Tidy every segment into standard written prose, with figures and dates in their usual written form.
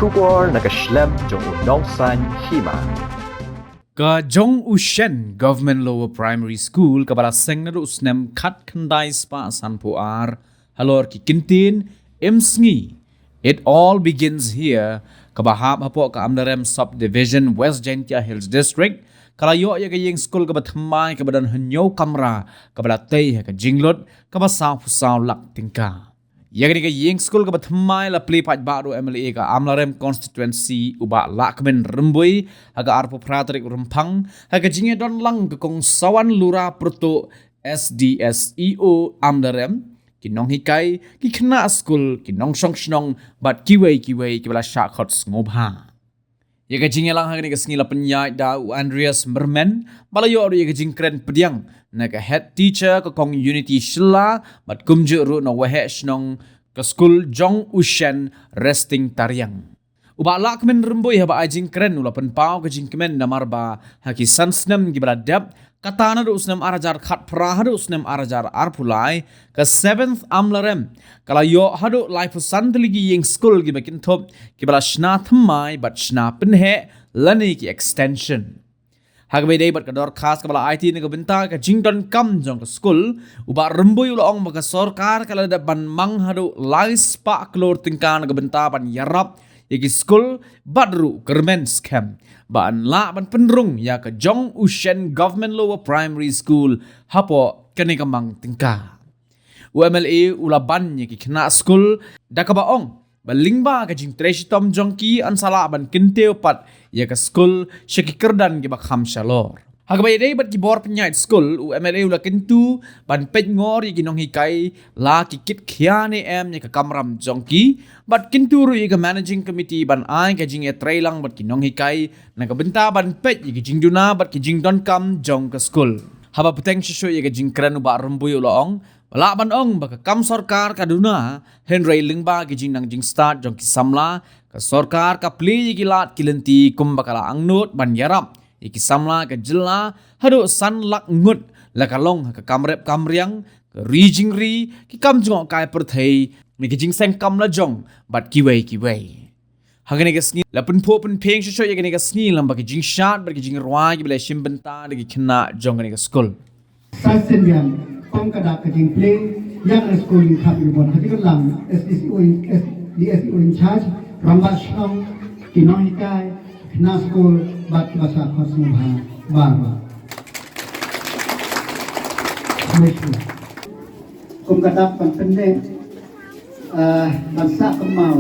Shubor nakaslem jong unongsan hima. Ka Jong Ushen Government Lower Primary School kabala sengna usnem khat khandai spa sanpuar halor ki kintin imsngi. It all begins here kabahap hapo ka Amdarem Subdivision West Gentia Hills District kalayo ya gayeng school kabathamai kabadan hanyo kamra kabala tei ka jinglot kabasaw fusaw lak tingka. Yang ni yang school ka bathamai la play pat baru MLA ka Amlarem constituency uba lakmen rembui haga arpo pratrik rempang haga jinge don lang ke kong sawan lura proto SDSEO Amlarem kinong hikai ki kena school kinong song shnong bat kiwei kibala shakot ngobha. Yaga jinge lang haga ni ka sngila penyai da Andreas Mermen balayo ru yaga jingkren pediang naga head teacher ka kong unity shila bat kumju ru na wahe shnong ka school Jong Ushen resting tariang. Uba lakmen remboy haba ajing kren ula penpau ka jingkemen na marba haki sansnem gibala dep katana do usnem arajar khat praha do usnem arajar arpulai ka 7th Amlarem kala yo hado life sandligi yeng school gibakin top gibala shna thamai bat shna penhe lani ki extension. Hagbe day bat kador khas kabala IT ni kabenta ka jingdon kam jong ka school uba remboy ula ong maka sorkar kala da ban mang hado lais pa klor tingkan kabenta ban yarap yaki school badru kermen scam ban la ban penrung ya ka Jong Ushen Government Lower Primary School hapo kani kamang tingka. UMLA ula ban yaki kena school da ka baong balingba ka jing treshi tom jongki ansala ban kinteo pat ya ka school syaki kerdan ki bakham shalor. Hagbay day bat ki bor penyait school UMLA ula kintu ban pet ngor yi ginong hikai la ki kit khiane em ya ka kamram jongki bat kintu ru yi ka managing committee ban ai ka jing e trailang bat kinong hikai na ka benta ban pet yi ki jing duna bat ki jing don kam jong ka school. Haba peteng shisho yi ka jing kren uba rembuy ulaong wala ban ong baka kam sorkar kaduna Henry lingba ki jing nang jing start jong ki samla ka sorkar ka pli ki lat kilenti kum bakala angnut ban yarap iki samla ka jilla hado san lak ngut la kalong ka kamrep kamriang ka rijing ri ki kam jong kai perthei mi ki jing seng kam la jong bat kiwei hagane ka sngi la punpho pun pheng sho yagane ka sngi lam ba ki jing shat ba ki jing rwa ki bela shim benta de ki khna jong ne ka school Sasendian pangkada kajing play yang school in Kapilbon hadikan lang SDSEO in charge Rambat Shong Kinohikai Kina School Bat Basa Khosmubha Barba Kumkadap pantende Bansa Kemau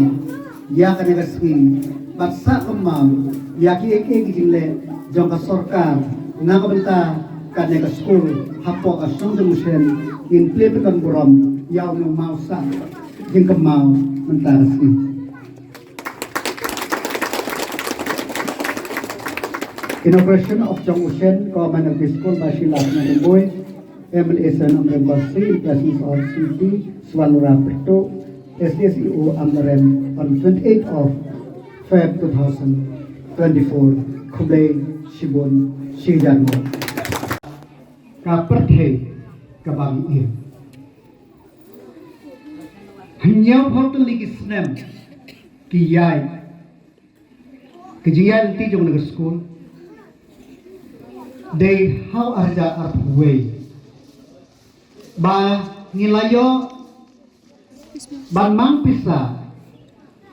Ya kanega swing Bansa Kemau Ya ki ek jingle Jongka sorkar Nakabenta kanega school hapo asong demusen in plepekan buram yaw ng mausa jing kemau mentarasi. Inauguration of Jong Ushen Common School Basilas Nalimboy MLA San Amrem Basri in presence of CP Swalura Perto SDSEO Amrem on 28th of Feb 2024 Kublai Shibun Shijanmo ka perthei ka bang i hanyau hotel ligi snem ki yai ki jiyal ti jong nag school they how arja art way ba nilayo ban mang pisa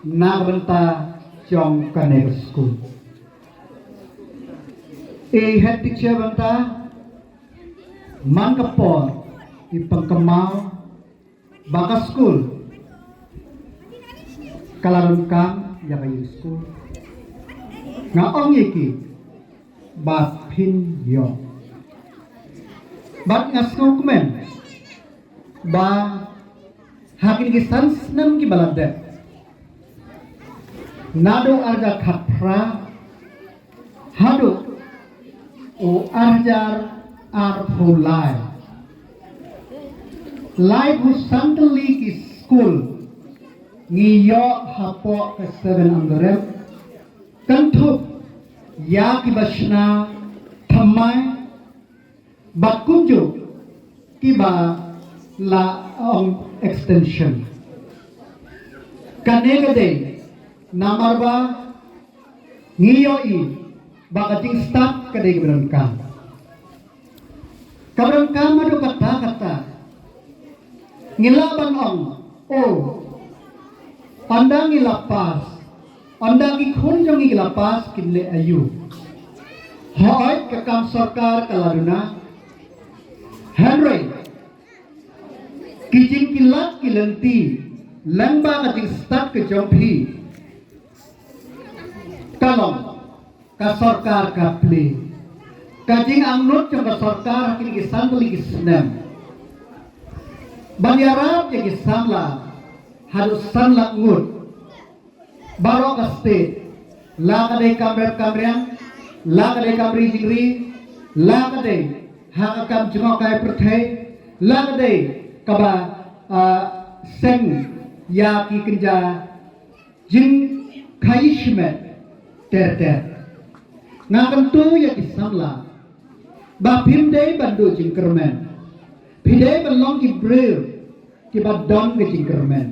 na benta jong kaneg school head teacher benta Mangkapor ipangkemau baka school kalarun kam ya kayu school ngaong iki bapin yo bat ngasko kumen ba hakin ki sans nam ki balade nado arga khapra hado o arjar Arpo Live who santali ki school Ngiyo hapo ke 7 Amlarem Kantup Ya ki basna Thamai Bakunjo Kiba La extension Kanega day namarba ngiyoi bakating start kadai keberangkam. Keberangkam adu kata-kata ngilaban anda ngilapas, anda kikunjung ngilapas kinle ayu. Hoy kakam sarkar kalaruna Henry kijing kilat kilanti lamba kating start ke jompi kalong ka sarkar kapli kajing angnut jong ka sarkar kini kisan beli kisnem banyarap ya kisanla harus sanlat ngut baro ka state la kadai kamret la kadai kamri jingri la kadai hakakam jengokai perthai la kadai kaba seng ya ki kenja jing kaishmet ter ngakan tu ya kisamla ba pimdei bandu jing kermen pidei balong ki bril ki badon ke jing kermen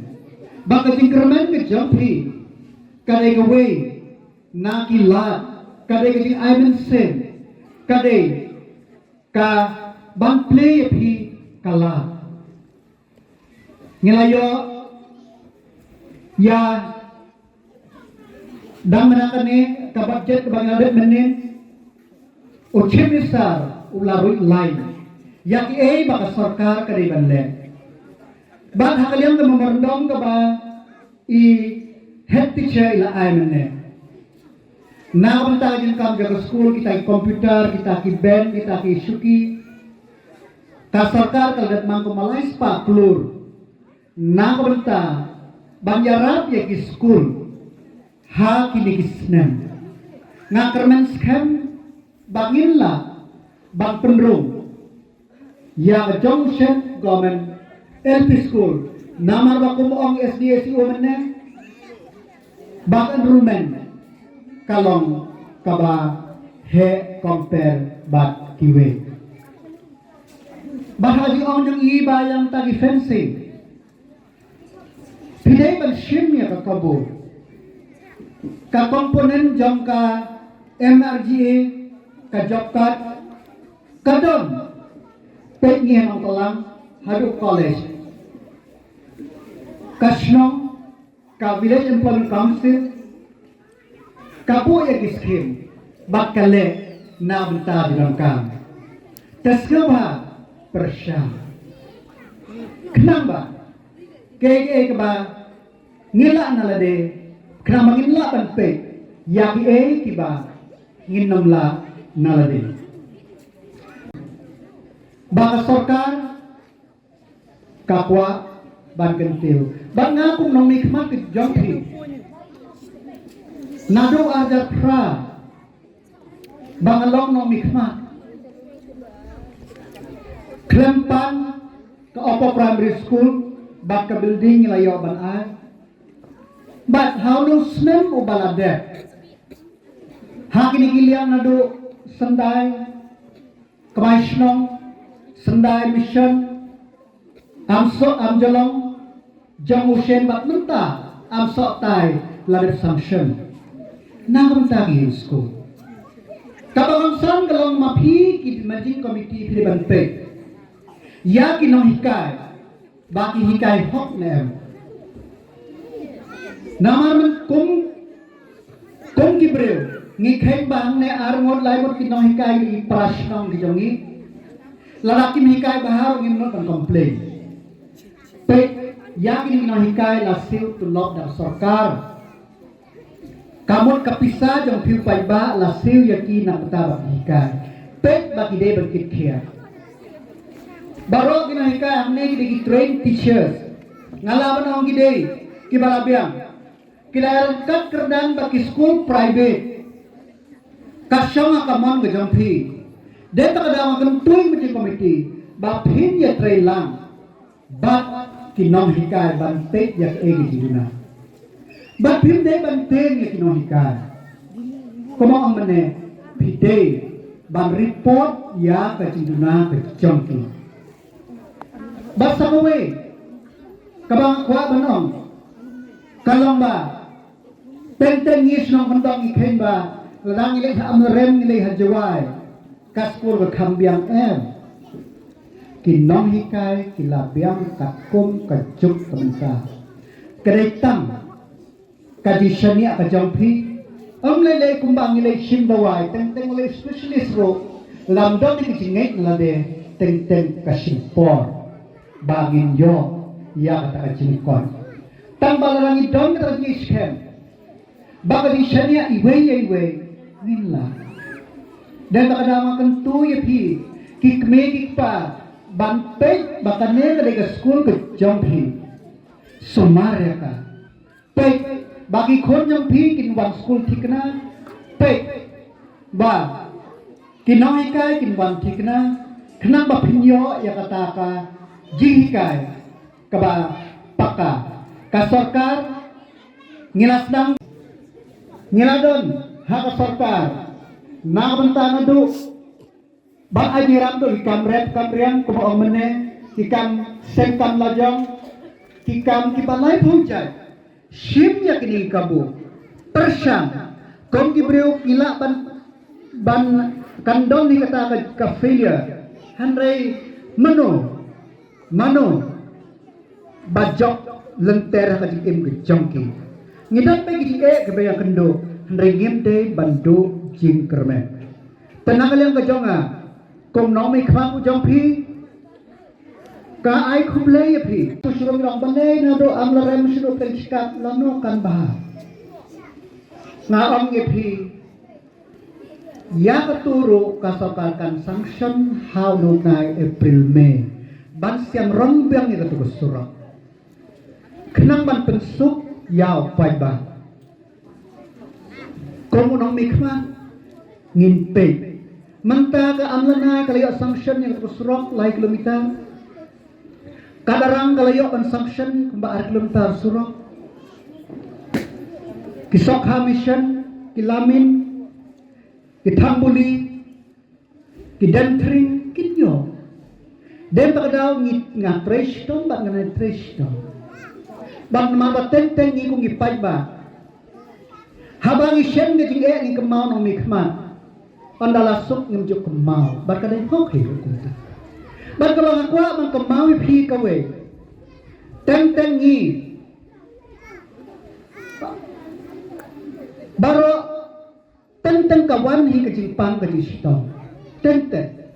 ba ke jing kermen ke jampi kadai ke wei na ki lat kadai ke jing aimen sen kadai ka ban play phi kala ngelayo ya dang menakane kabadjet kebangadet menin uchim besar ularui lain yang baka sarkar kadai banle ban hakaliang ke memerdong ke ba i head teacher ila ay menne na banta jin kam jaga school kita komputer kita ki band kita ki suki ka sarkar kaldat mangko malais pa klur na banta banjarap ya ki school ha kini kisnem nga kermen scam banginla bang penrung ya junction government LP school namar bakumong SDSU menne bang enrollment kalong kaba he compare bat kiwe bahaji ong jeng iba yang tagi fencing pidai ban shimnya ka kabo ka komponen jong ka MRGA ka jobkat kadon pengen ang talang haduk college kasnong ka village employment council kapo ya kiskim bakale na benta dirangkam taskaba persya kenapa kaya ba ngila nalade kenapa nginla panpe yaki kiba nginomla nalade baka sarkar kapwa ban kentil ban ngapung nong nikmat ke jongki nado ajar pra bangalong nong nikmat klempan ke opo primary school baka building layo ban ay but how no snem o balade hakini kiliang nado sendai kemaisnong sendai mission amjolong jang ushen bat menta amsok tai ladep sanction nang tagi school kabangsan kalong mapi ki managing committee phile banpe ya ki nong hikai baki hikai hok nem namar men kum ki breu ngi khain bang ne arngot lai bot ki nong hikai ki prashnong ki jongi lalaki hikai bahar ngi not complain pe ya ki nong hikai la siu to lock da sarkar kamot kapisa jong piu pai ba la siu yaki na pataba hikai pet baki de berkit kia baro gina hikai amne ki train teachers ngalaban ong gide ki balabiang kila kat kerdan baki school private kasyong akamon ke jong pi de takada makan tuing meji committee ba phin ya train lang bat kinong hikai ban pet yak egi dina but pimde banteng ya kinohikai kuma ang mane pide ban report ya kacinduna kacongki basta kowe kabang kwa banong kalong ba Teng ngis nong kandang ikan ba ladang ilai ha amrem ilai ha jawai kaspur ke kambiang kinong hikai kilabiang kakum kajuk kemensa kedaitam kadisania kajampi lele kumbang ilai simbawai teng ilai specialist ro lamdon di kicingek nalade teng kasimpor bangin yo ya kata kacingkon tambal rangi dong kata kicingek baka di siya iwe nila dan baka makan tu ya pi kikme pa bantai baka ne ka school ke jampi sumarya ka pe bagi kon yang pi kin wan school tikna pe ba kinoi kai kin wan tikna kenang ba pinyo ya kata ka jihikai ka ba paka ka sarkar ngilasdang Ngiladon hak sarkar nakabanta na do bang ajiram do ikam kamriang kumaong mene ikam sengkam lajang ikam kibalay pujay sim ya kini kabu persyam kong gibriu kila ban kandon ni kata ka failure hanrei mano bajok lenter ka jikim ke jongki ngidan bagi ke bayang kendo ringim de bandu jing kermen tenang kalian ke jonga kong nomi khamu jong pi ka ai khuble ya pi tu surum rong bane na do amla rem suru pensikat lano kan bah na om ye pi ya keturu kasokalkan sanction how no nai April May ban siam rong biang ni ketu surat kenang ban pensuk yao pai ba komu nong mikma ngin pe manta ka amlana kalayo sanction yang terusrok lai kilometer kadarang kalayo sanction kumba ar kilometer surok kisok hamishan kilamin kitambuli kidentring kinyo dem pagdaw nga trash tong ba nga trash tong bang mga tenteng ni kung ipay ba habang isyan nga jing ni kemaw ng mikman pandalasok ng medyo kemaw baka na yung okay kunta baka mga kwa mang kemaw ipi kawe tenteng ni baro tenteng kawan hi kajing pang kajing sitong tenteng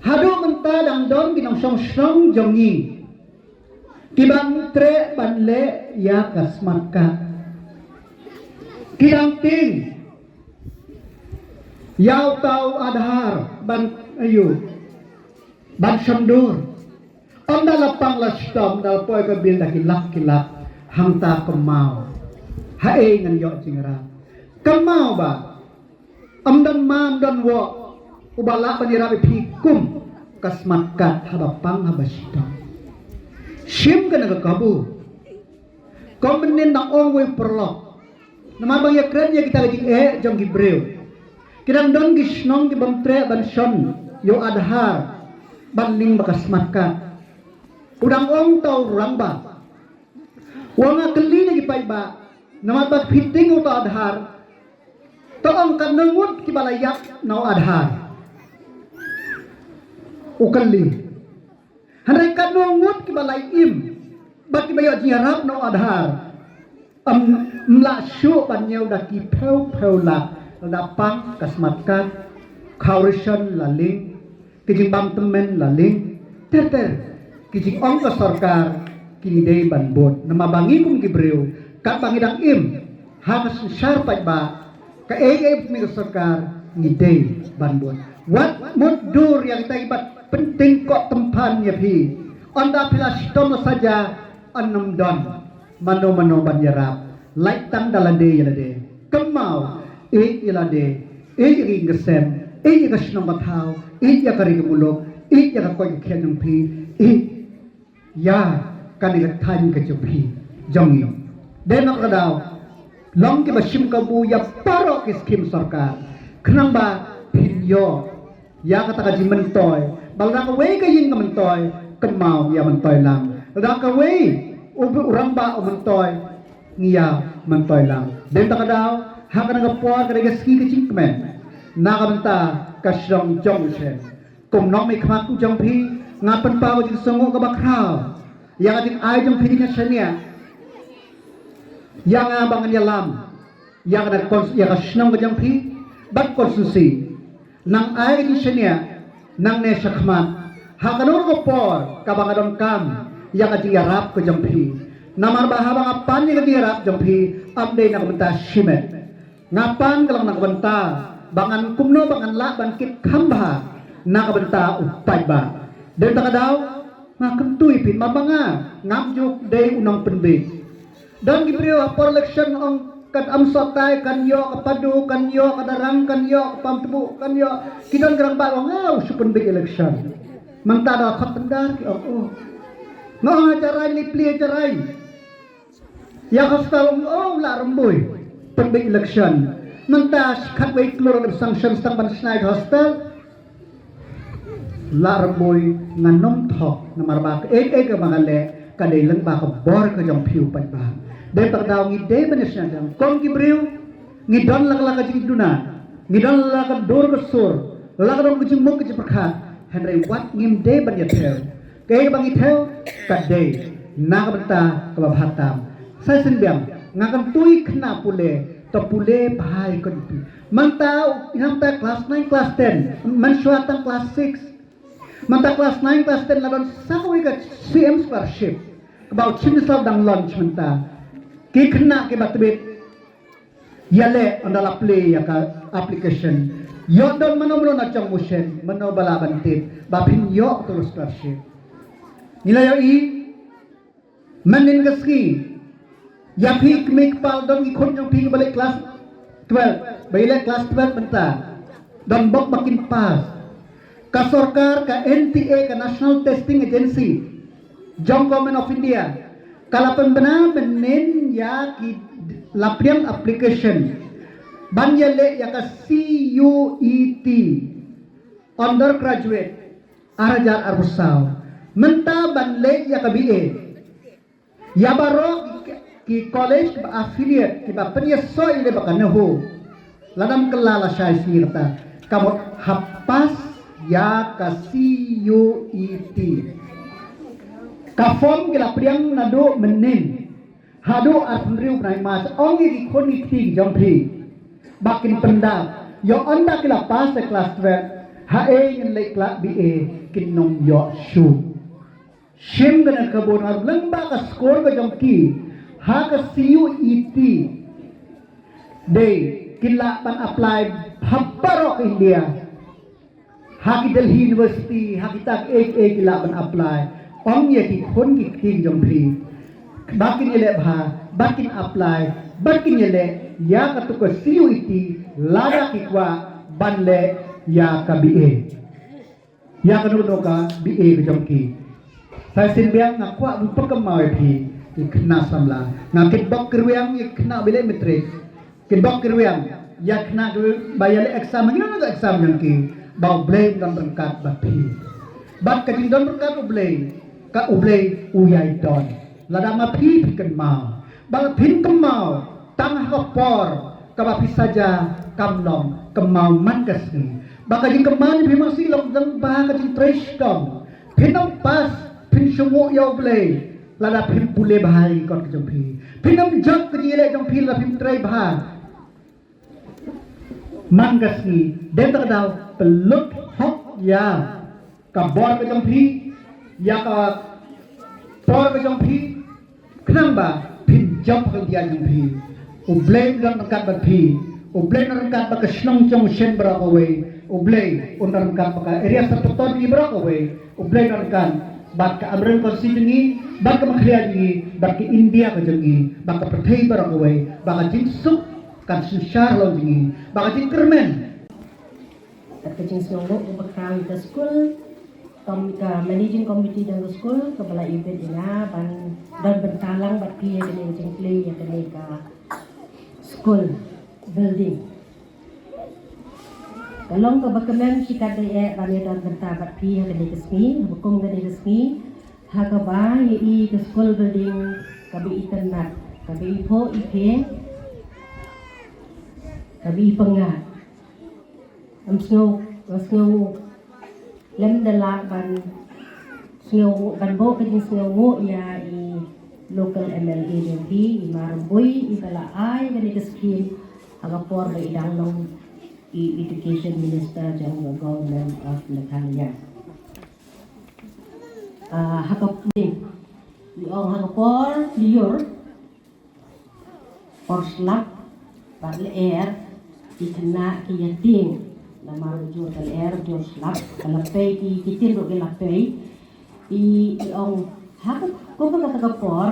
hado mentadang don ginang song jongi kibang tre banle ya kasmaka kidang ting yaw tau adhar ban ayu ban samdur onda lapang lastom dal poy ka bil kilak hangta kemau hae ngan yo jingara kemau ba amdan mam dan wo ubala panira pikum kasmaka habapang habastom sim ka nagakabu kombenin na ongwe perlok namabang ya kren ya kita lagi jong gibreu kidang don gisnong di bantre ban son yo adhar banling bakas maka udang ong tau ramba wanga keli na gipay ba namabag fiting uto adhar toong kanungut kibalayak na adhar ukali hanay kanungut kibalay im baki bayo jiharap no adhar mla syu panyaw daki peu la dapang kasmatkan kaurishan laling kijing bamtemen laling ter kijing ong ka sarkar kinidey banbot namabangi kong gibreu kat bangidang im hakas syarpay ba ka mi ka sarkar ngidey banbot what mudur yang kita ibat penting kok tempan ya pi onda pilastom saja anum don mano banjarap laitan dalade yalade kemau yalade ring gesem gasnong bathaw ya kari mulok ya koy khenang pi ya kaniga than ka chupi jongyo denak kadaw long ke basim kabu ya paro ke skim sarkar khnang ba pinyo ya kata kaji mentoy balda ka we kayin ka mentoy kemau ya mentoy lang balda ka we urang ba mentoy ngia mentoy lang den takadaw hakan nga por ka ga ski ka chingmen nakamenta ka shrong jong shen kum nok mi khmat ku jong phi ngapan pa ko jing songo ka bakraw yang ating ay jong phi ka shania yang abangan yalam yang ada yang shnong ka jong phi bat konsusi nang ay di shania nang ne shakmat hakanur ko por ka bangadon kam yang ating yarap ko jong phi namar bahabang apan yang ating yarap jong phi update na kumenta shimet ngapan kalang nakabenta bangan kumno bangan la bangkit kamba nakabenta upay ba den takadaw makentuy pin mabanga ngamjuk day unang penbig dan gibriyo for election ang kad amsotay kanyo kapadu kanyo kadarang kanyo kapamtubu kanyo kidan gerang ba ngaw su penbig election mantada khatandar ki oh no ajaray lipli ajaray ya kastalong la remboy penbig election mentas katway kloro ng sanction stang bansnaid hostel larboy nganom thok na marbak ka mangale kaday lang ba ka bor ka jong piu pat ba de pagdaw ngi de banes na jang kon gibriw ngi don la ka jing duna ngi don la ka dor ka sur la ka dong ka jing mok ka prakha henry wat ngim de ban yatel kay bang itel kaday na ka banta ka babhatam sa sinbiam ngakan tuy khna pule topule bahai konpi mantau inamta class 9 class 10 mansuatan class 6 manta class 9 class 10 ladon sakwe ka CM scholarship about chinisal dang launch manta ki khna ke batbit yale andala play ya ka application yo don manomro na chang mushen mano bala bantit bapin yo to scholarship nilayo i manin gaski ya phik mik pal don ikon yang phik balik kelas 12 balik kelas 12 benta don bok makin pas ka sarkar ka NTA ka National Testing Agency Jong Government of India kala pembena benen ya ki lapriang application banyale ya ka CUET undergraduate arajar arbusaw menta banle ya ka BA ya baro ki college ba affiliate ki ba penya so ile ba kanaho ladam kelala syai sirta kamot hapas ya ka CUET ka form gila priang nado menin hado arpendriu prai mas ongi ki khoni ti jompi bakin penda yo anda kila pas ke kelas 12 ha e ngin le kelas BA kinom yo shu shim gana kabon ar lengba ka skor ka jomki ha ka CUET day kila pan apply happaro India ha ki Delhi University ha ki tak ek kila pan apply ong ye ki khon ki ting jong phi bakin ele bha bakin apply bakin ele ya ka to ka CUET lada ki kwa banle ya ka BA ya ka no ka BA ka jong ki sa sin biang na kwa bu pakamay phi ikna samla na kitbok kirwiang ikna bile metrik kitbok kirwiang yakna bayale exam ngina na exam yang ki baw blame dan rengkat bapi bat ka don rengkat ublay uyay don lada ma pi pikan mau bal pin kemau tang ha por ka bapi saja kamlong kemau man kasni baka jing kemau ni masih lok dang ba ka jing trash dom pinam pas pin sumo yo ublay lada phim pule bahai kon jong phi phinam jok ke jile jong phi la phim trai bha mangasni den ta daw pelut hok ya ka bor ke jong phi ya ka por ke jong phi khnang ba phim jok ke dia jong phi u blame dan kat ba phi u blame dan kat ba ke snong jong shen bra ko we u blame undar kat ba area tertentu ni bra ko we u blame dan kan bat ka amren constituency bat ka makhriya ni bat ka India ka jangi bat ka prathai barang away bat ka jinsuk kan sushar lo jangi bat ka jingkermen at ka jing snongbo ko bakraw ita school ka managing committee dan school ka bala event ina ban dan bentalang bat piye kini jing play ya kini ka school building kalong ka bakamen sikat de bani dan benta bat piye kini resmi hukum kini resmi hakaba i ke school building kabi internet kabi ipo ipe kabi ipengat snow lem dala ban snow ban bo kajing snow ya i local MLA i marboy i bala ay gani ka scheme agapor ba idang long education minister jang government of Meghalaya hakapning yung hakapor liyor or slap bal air ikna kiyating na marujur kal air jor slap kalapay kitin ro kalapay yung hakap ko ba hakapor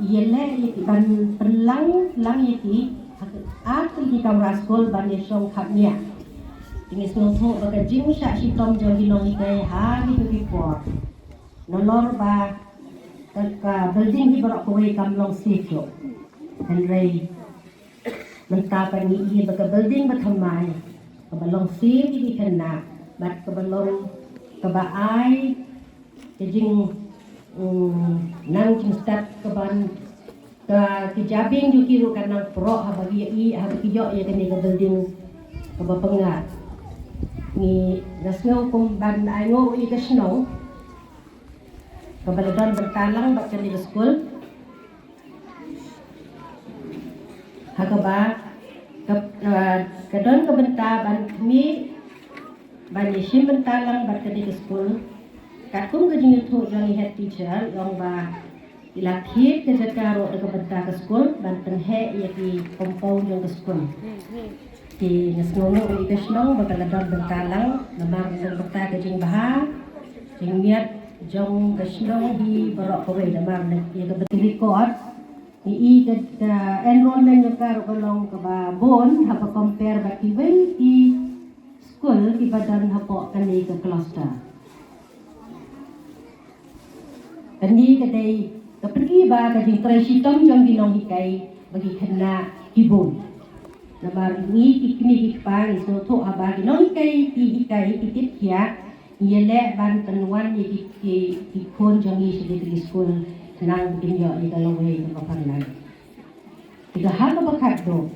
yele ban lang yaki at di kamera school ban yesong kapnya ini semua baga jing sya si tom jong hilong ikay ha gitu before nolor ba ka building di barak kuway kamlong sifyo Henry mentapan ni baga building bathamay kabalong sif di kana bat kabalong kabaay kajing nang jing step kaban ka kijabing yukiru kanang pro habagi habagi yo ya kani ka building kabapangat ni nasno kung ban ayo i ka snow kabaladon bertalang bat kani school hakaba kadon kabenta ban kami ban isim bertalang bat kani school katung kajing itu jang head teacher yang ba ilakit ke jakaro de kabenta ke school ban tenhe yaki compound yang ke school di nasnono i ka snow bakaladon bertalang namang ng berta kajing baha jing miat jong kasino di barok kaway namang ya ka record ni ka enrollment yung karo kalong kababon hapa compare ba kiway di school ibadan hapo kani ka cluster kani kaday kapergi ba kajing presitong jong ginong hikay bagi kana hibon namang ni kikini hikpang isno to haba ginong hikay itit hiya yele ban penuan di kon jangi sedikit school nang pinyo di kalaway ng kapanlan. Tiga hal na bakat do,